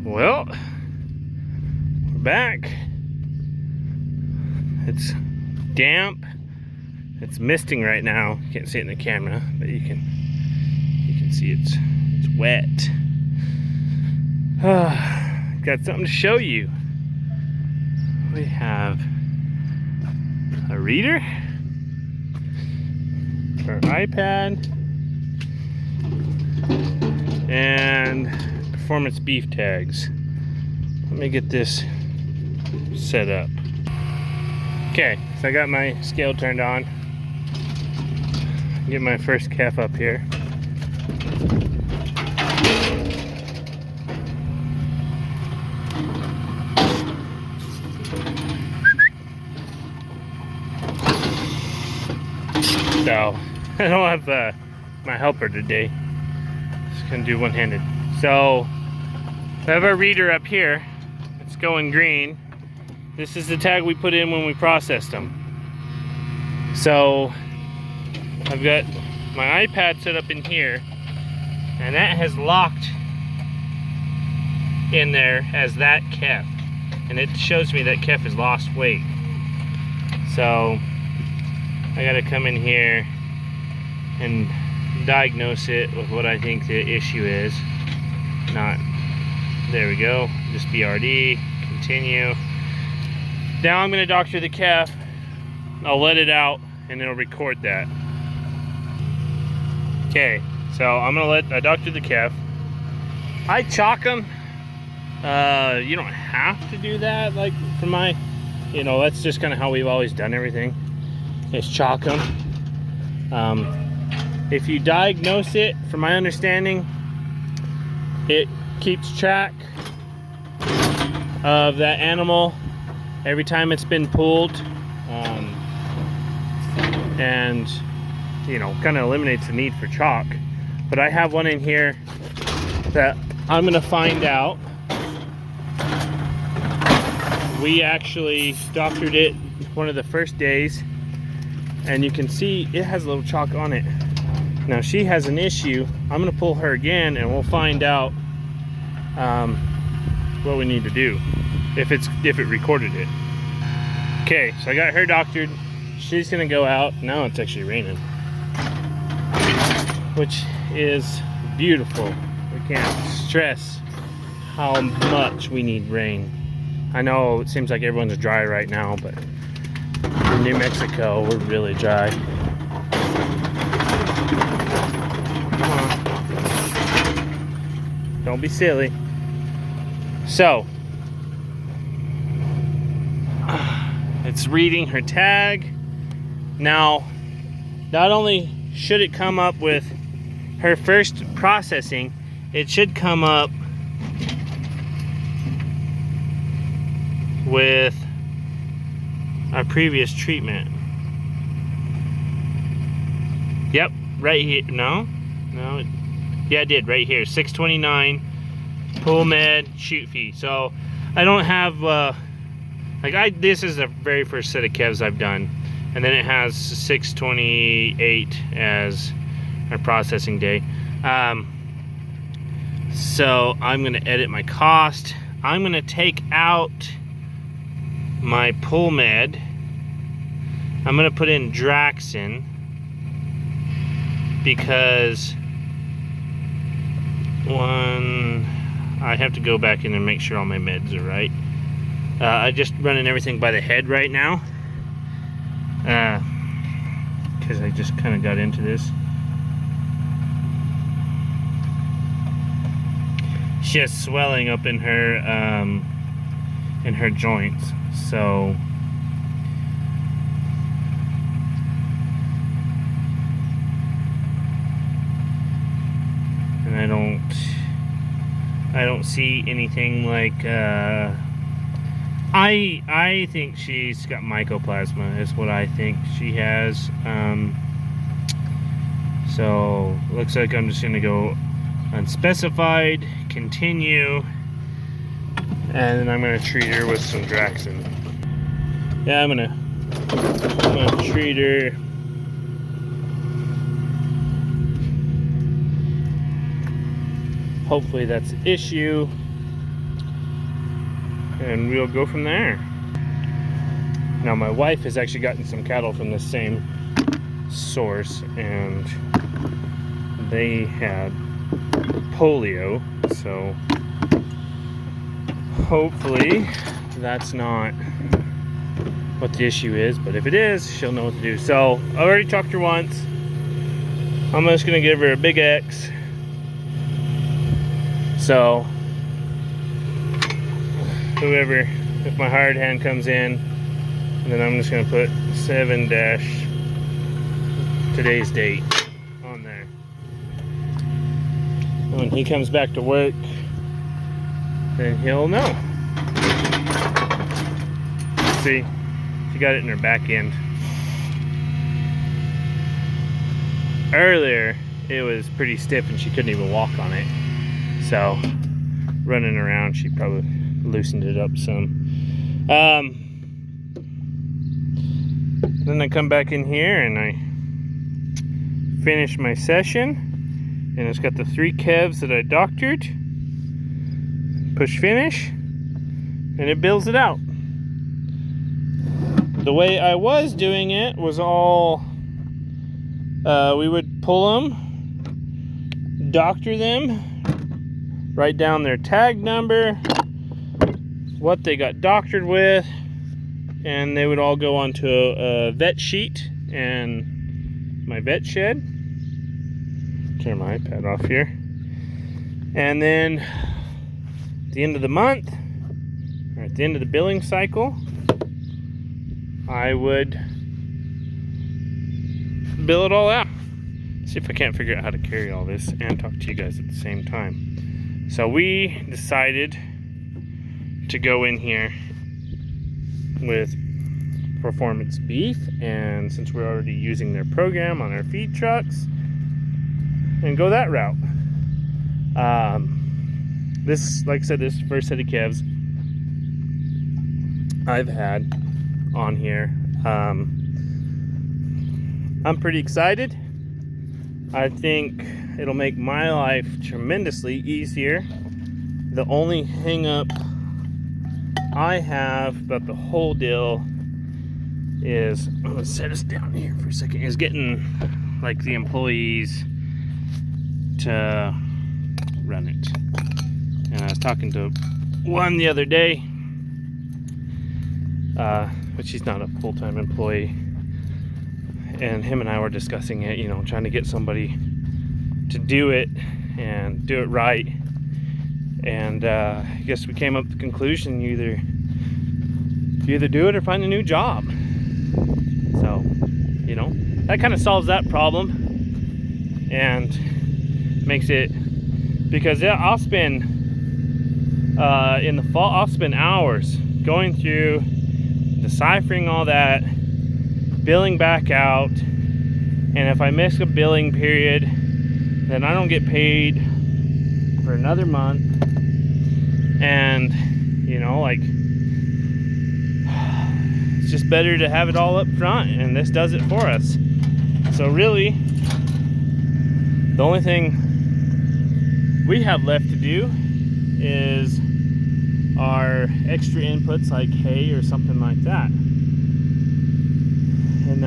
Well, we're back. It's damp. It's misting right now. You can't see it in the camera, but you can see it's wet. Got something to show you. We have a reader for iPad and performance beef tags. Let me get this set up. Okay, so I got my scale turned on. Get my first calf up here. So, I don't have my helper today. Just gonna do one-handed. So, we have our reader up here. It's going green. This is the tag we put in when we processed them. So, I've got my iPad set up in here, and that has locked in there as that calf. And it shows me that calf has lost weight. So, I gotta come in here and diagnose it with what I think the issue is. There we go, just BRD, continue. Now I'm gonna doctor the calf. I'll let it out and it'll record that. Okay, so I'm gonna doctor the calf. I chalk them. You don't have to do that, like for my, that's just kind of how we've always done everything. Is chalk them. If you diagnose it, from my understanding, it keeps track of that animal every time it's been pulled, and kind of eliminates the need for chalk. But I have one in here that I'm gonna find out. We actually doctored it one of the first days, and you can see it has a little chalk on it. Now she has an issue. I'm gonna pull her again and we'll find out what we need to do, if it recorded it. Okay, so I got her doctored. She's gonna go out. Now it's actually raining, which is beautiful. We can't stress how much we need rain. I know it seems like everyone's dry right now, but in New Mexico, we're really dry. Come on. Don't be silly. So, it's reading her tag. Now, not only should it come up with her first processing, it should come up with our previous treatment. Yep, right here. No, yeah, it did right here. 629 pull med shoot fee. So I don't have this is the very first set of calves I've done, and then it has 628 as our processing day. So I'm gonna edit my cost. I'm gonna take out my pull med. I'm gonna put in Draxin because I have to go back in and make sure all my meds are right. I just running everything by the head right now because I just kind of got into this. She has swelling up in her joints, so and I don't see anything like I think she's got mycoplasma is what I think she has. So looks like I'm just gonna go unspecified, continue, and then I'm gonna treat her with some Draxin. Yeah, I'm gonna treat her. Hopefully that's the issue. and we'll go from there. Now my wife has actually gotten some cattle from the same source, and they had polio, so hopefully that's not what the issue is, but if it is, she'll know what to do. So I already talked to her once. I'm just gonna give her a big X. So whoever, if my hired hand comes in, and then I'm just gonna put 7- today's date on there. When he comes back to work, then he'll know. See, she got it in her back end. Earlier, it was pretty stiff and she couldn't even walk on it. So, running around, she probably loosened it up some. Then I come back in here and I finish my session, and it's got the 3 calves that I doctored. Push finish, and it builds it out. The way I was doing it was all, we would pull them, doctor them, write down their tag number, what they got doctored with, and they would all go onto a vet sheet and my vet shed. Turn my iPad off here. And then at the end of the month, or at the end of the billing cycle, I would bill it all out. See if I can't figure out how to carry all this and talk to you guys at the same time. So we decided to go in here with Performance Beef, and since we're already using their program on our feed trucks, and go that route. This, like I said, this first set of calves I've had on here. I'm pretty excited. I think it'll make my life tremendously easier. The only hang up I have about the whole deal is, I'm gonna set us down here for a second, is getting like the employees to run it. And I was talking to one the other day, but she's not a full-time employee, and him and I were discussing it, you know, trying to get somebody to do it and do it right. And I guess we came up with the conclusion, you either do it or find a new job. So, you know, that kind of solves that problem and makes it, because I'll spend in the fall, I'll spend hours going through, deciphering all that, billing back out, and if I miss a billing period, then I don't get paid for another month. And you know, like, it's just better to have it all up front, and this does it for us. So really, the only thing we have left to do is our extra inputs like hay or something like that, and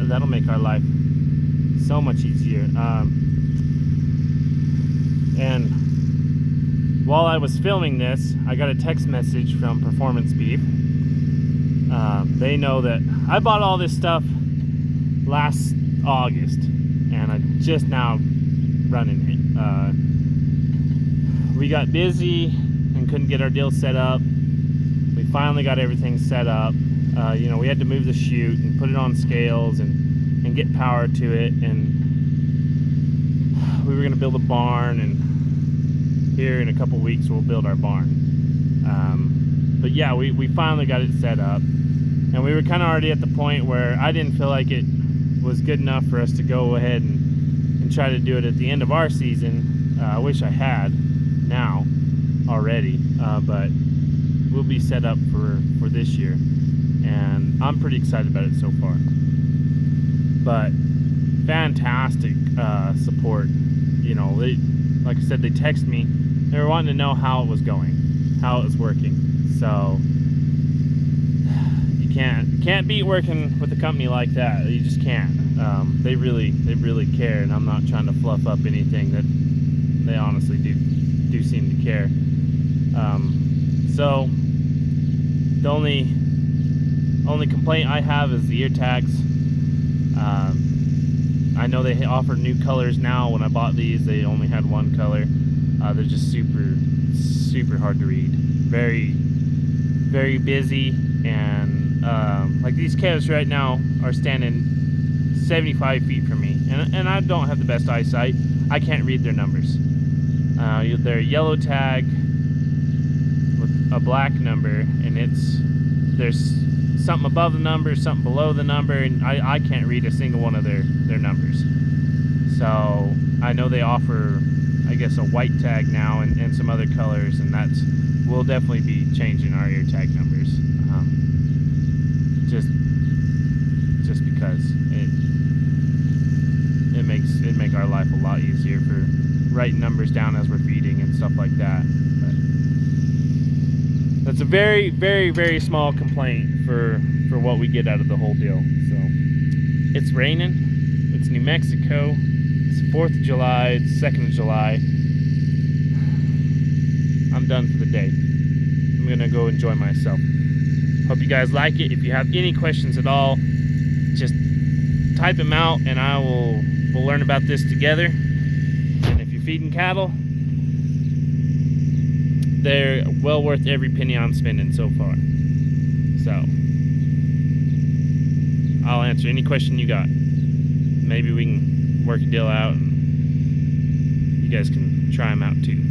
that'll make our life so much easier. And while I was filming this, I got a text message from Performance Beef. They know that I bought all this stuff last August, and I'm just now running it. We got busy and couldn't get our deal set up. We finally got everything set up. You know, we had to move the chute and put it on scales and get power to it, and we were going to build a barn, and here in a couple weeks we'll build our barn. But yeah, we finally got it set up, and we were kind of already at the point where I didn't feel like it was good enough for us to go ahead and try to do it at the end of our season. I wish I had now already, but we'll be set up for this year, and I'm pretty excited about it so far. But fantastic support. You know, like I said, they text me. They were wanting to know how it was going, how it was working. So you can't beat working with a company like that. You just can't. They really care, and I'm not trying to fluff up anything. That they honestly do seem to care. So the only complaint I have is the ear tags. I know they offer new colors now. When I bought these, they only had one color. They're just super hard to read. Very busy, and like these calves right now are standing 75 feet from me, and I don't have the best eyesight. I can't read their numbers. They're a yellow tag with a black number, and there's something above the number, something below the number, and I can't read a single one of their numbers. So I know they offer, I guess, a white tag now and some other colors, and we'll definitely be changing our ear tag numbers. Just because it make our life a lot easier for writing numbers down as we're feeding and stuff like that. But that's a very small complaint for what we get out of the whole deal. So it's raining. It's New Mexico. It's 4th of July. It's 2nd of July. I'm done for the day. I'm gonna go enjoy myself. Hope you guys like it. If you have any questions at all, just type them out, and we'll learn about this together. And if you're feeding cattle, they're well worth every penny I'm spending so far. So I'll answer any question you got. Maybe we can work a deal out, and you guys can try them out too.